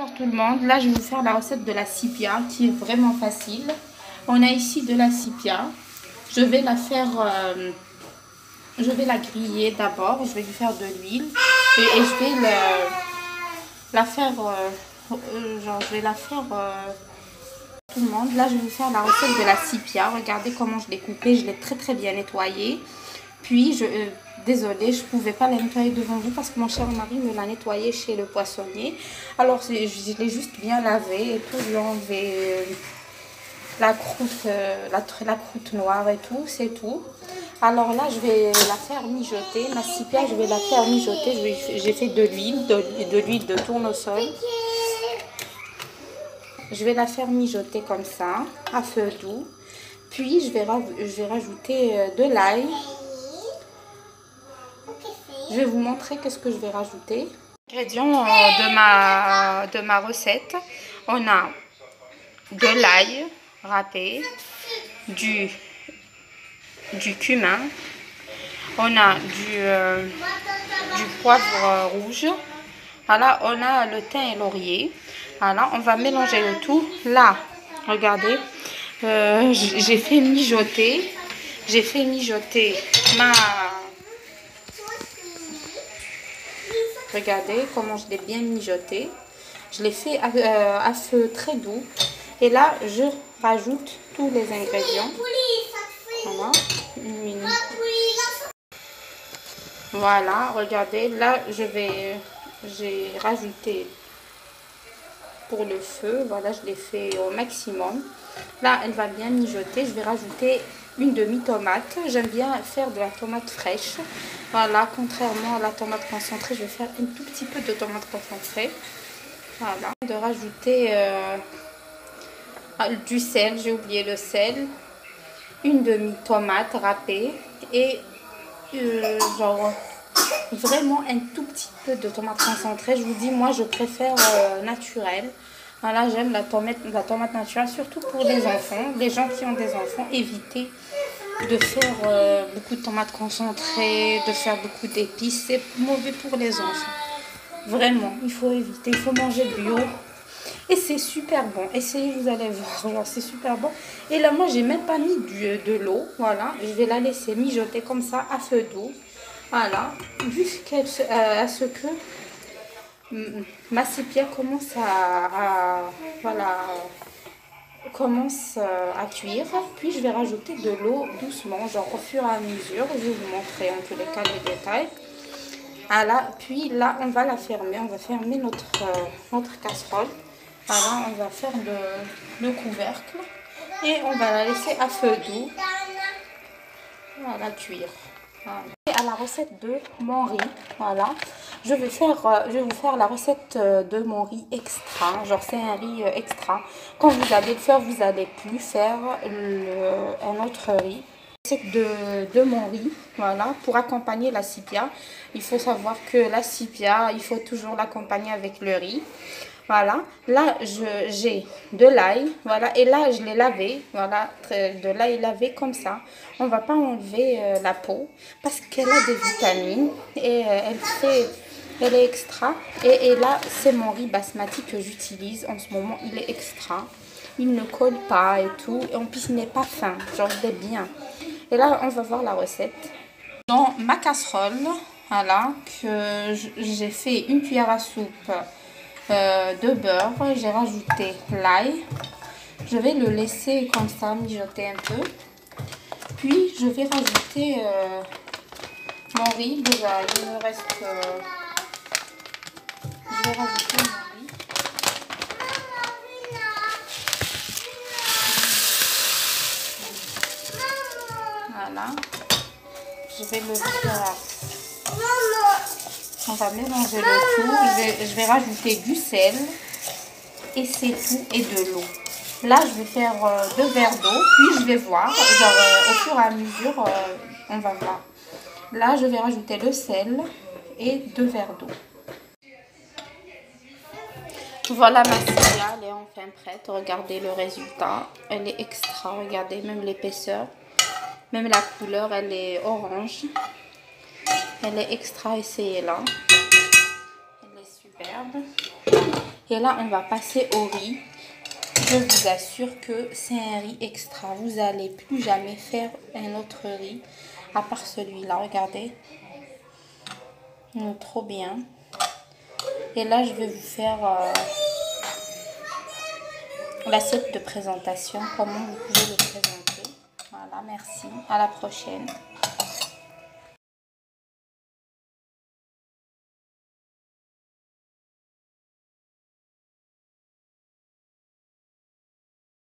Bonjour tout le monde, là je vais vous faire la recette de la sepia qui est vraiment facile. On a ici de la sepia. Je vais la faire, je vais la griller d'abord. Je vais lui faire de l'huile et je vais la faire, genre je vais la faire tout le monde. Là je vais vous faire la recette de la sepia. Regardez comment je l'ai coupée, je l'ai très bien nettoyée. Puis désolée, je ne pouvais pas la nettoyer devant vous parce que mon cher mari me l'a nettoyée chez le poissonnier. Alors je l'ai juste bien lavée et tout, j'ai enlevé la croûte, la croûte noire et tout, c'est tout. Alors là, je vais la faire mijoter. Ma sepia, je vais la faire mijoter. J'ai fait de l'huile, de l'huile de tournesol. Je vais la faire mijoter comme ça, à feu doux. Puis je vais rajouter de l'ail. Je vais vous montrer qu'est-ce que je vais rajouter. Ingrédients de ma recette. On a de l'ail râpé, du cumin, on a du poivre rouge, voilà, on a le thym et laurier. Voilà, on va mélanger le tout. Là, regardez, j'ai fait mijoter ma... Regardez comment je l'ai bien mijoté. Je l'ai fait à feu très doux. Et là, je rajoute tous les ingrédients. Voilà. Voilà, regardez. Là, j'ai rajouté pour le feu. Voilà, je l'ai fait au maximum. Là, elle va bien mijoter. Je vais rajouter une demi-tomate. J'aime bien faire de la tomate fraîche. Voilà, contrairement à la tomate concentrée, je vais faire un tout petit peu de tomate concentrée. Voilà, de rajouter du sel, j'ai oublié le sel, une demi-tomate râpée et genre vraiment un tout petit peu de tomate concentrée. Je vous dis, moi je préfère naturel. Voilà, j'aime la tomate naturelle, surtout pour les enfants. Les gens qui ont des enfants, évitez de faire beaucoup de tomates concentrées, de faire beaucoup d'épices. C'est mauvais pour les enfants. Vraiment, il faut éviter. Il faut manger bio. Et c'est super bon. Essayez, vous allez voir. C'est super bon. Et là, moi, j'ai même pas mis de l'eau. Voilà. Je vais la laisser mijoter comme ça à feu doux. Voilà. Jusqu'à ce que ma sepia commence voilà, commence à cuire. Puis je vais rajouter de l'eau doucement, genre au fur et à mesure. Je vais vous montrer en tous les cas les détails. Voilà, puis là on va la fermer, on va fermer notre casserole. Voilà, on va faire le couvercle et on va la laisser à feu doux. Voilà, cuire. Voilà. Et à la recette de mon riz, voilà, je vais vous faire la recette de mon riz extra. Genre c'est un riz extra. Quand vous allez le faire, vous n'allez plus faire un autre riz. De mon riz, voilà, pour accompagner la sepia. Il faut savoir que la sepia, il faut toujours l'accompagner avec le riz. Voilà, là j'ai de l'ail, voilà, et là je l'ai lavé, voilà, de l'ail lavé comme ça. On va pas enlever la peau parce qu'elle a des vitamines et elle est extra. Et là c'est mon riz basmati que j'utilise en ce moment, il est extra. Il ne colle pas et tout, et en plus il n'est pas fin, genre il est bien. Et là, on va voir la recette. Dans ma casserole, voilà, que j'ai fait une cuillère à soupe de beurre. J'ai rajouté l'ail. Je vais le laisser comme ça mijoter un peu. Puis, je vais rajouter mon riz. Déjà, il me reste... je vais rajouter mon riz. Voilà. Je vais le faire. On va mélanger le tout. Je vais rajouter du sel. Et c'est tout. Et de l'eau. Là, je vais faire 2 verres d'eau. Puis, je vais voir. Genre, au fur et à mesure, on va voir. Là, je vais rajouter le sel et 2 verres d'eau. Voilà ma sepia. Elle est enfin prête. Regardez le résultat. Elle est extra. Regardez, même l'épaisseur. Même la couleur, elle est orange. Elle est extra, essayez-la. Elle est superbe. Et là, on va passer au riz. Je vous assure que c'est un riz extra. Vous n'allez plus jamais faire un autre riz à part celui-là. Regardez. Trop bien. Et là, je vais vous faire l'assiette de présentation. Comment vous pouvez le présenter. Voilà, merci. À la prochaine.